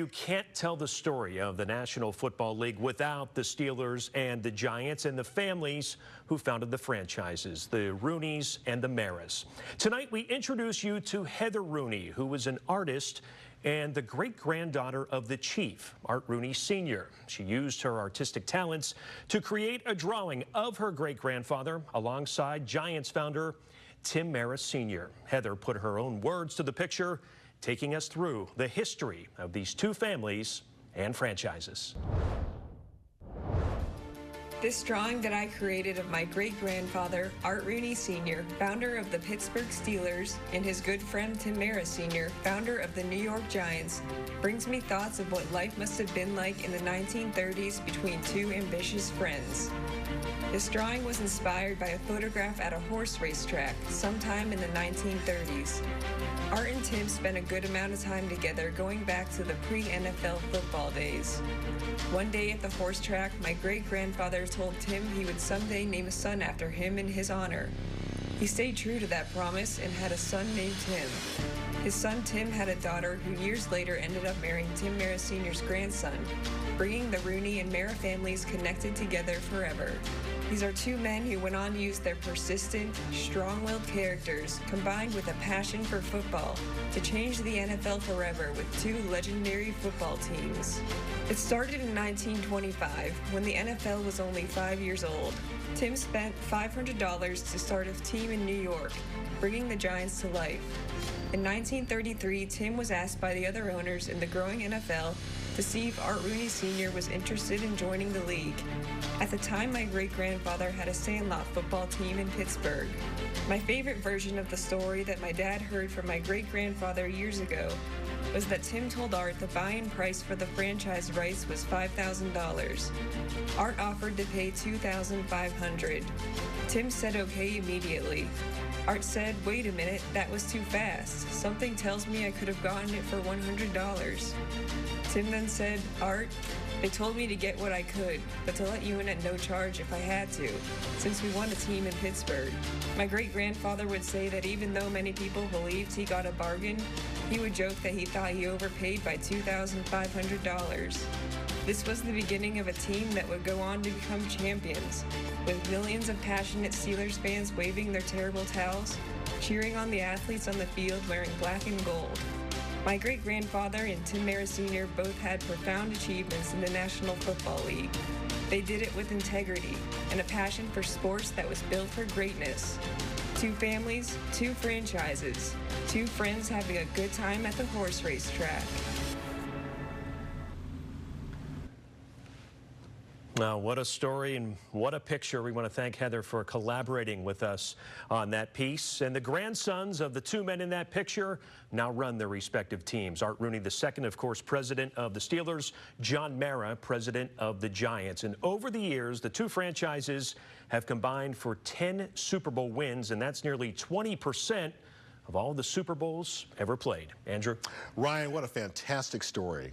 can't tell the story of the National Football League without the Steelers and the Giants and the families who founded the franchises, the Rooneys and the Maras. Tonight, we introduce you to Heather Rooney, who was an artist and the great-granddaughter of the Chief, Art Rooney Sr. She used her artistic talents to create a drawing of her great-grandfather alongside Giants founder Tim Mara Sr. Heather put her own words to the picture, taking us through the history of these two families and franchises. This drawing that I created of my great-grandfather, Art Rooney Sr., founder of the Pittsburgh Steelers, and his good friend Tim Mara Sr., founder of the New York Giants, brings me thoughts of what life must have been like in the 1930s between two ambitious friends. This drawing was inspired by a photograph at a horse racetrack sometime in the 1930s. Art and Tim spent a good amount of time together going back to the pre-NFL football days. One day at the horse track, my great-grandfather told Tim he would someday name a son after him in his honor. He stayed true to that promise and had a son named Tim. His son Tim had a daughter who years later ended up marrying Tim Mara Sr.'s grandson, bringing the Rooney and Mara families connected together forever. These are two men who went on to use their persistent, strong-willed characters, combined with a passion for football, to change the NFL forever with two legendary football teams. It started in 1925, when the NFL was only 5 years old. Tim spent $500 to start a team in New York, bringing the Giants to life. In 1933, Tim was asked by the other owners in the growing NFL to see if Art Rooney Sr. was interested in joining the league. At the time, my great-grandfather had a sandlot football team in Pittsburgh. My favorite version of the story that my dad heard from my great-grandfather years ago was that Tim told Art the buy-in price for the franchise rights was $5,000. Art offered to pay $2,500. Tim said okay immediately. Art said, "Wait a minute, that was too fast. Something tells me I could have gotten it for $100. Tim then said, "Art, they told me to get what I could, but to let you in at no charge if I had to, since we won a team in Pittsburgh." My great-grandfather would say that even though many people believed he got a bargain, he would joke that he thought he overpaid by $2,500. This was the beginning of a team that would go on to become champions, with millions of passionate Steelers fans waving their terrible towels, cheering on the athletes on the field wearing black and gold. My great-grandfather and Tim Mara Sr. both had profound achievements in the National Football League. They did it with integrity and a passion for sports that was built for greatness. Two families, two franchises, two friends having a good time at the horse race track. Now, what a story and what a picture. We want to thank Heather for collaborating with us on that piece. And the grandsons of the two men in that picture now run their respective teams. Art Rooney II, of course, president of the Steelers. John Mara, president of the Giants. And over the years, the two franchises have combined for 10 Super Bowl wins, and that's nearly 20% of all the Super Bowls ever played. Andrew? Ryan, what a fantastic story.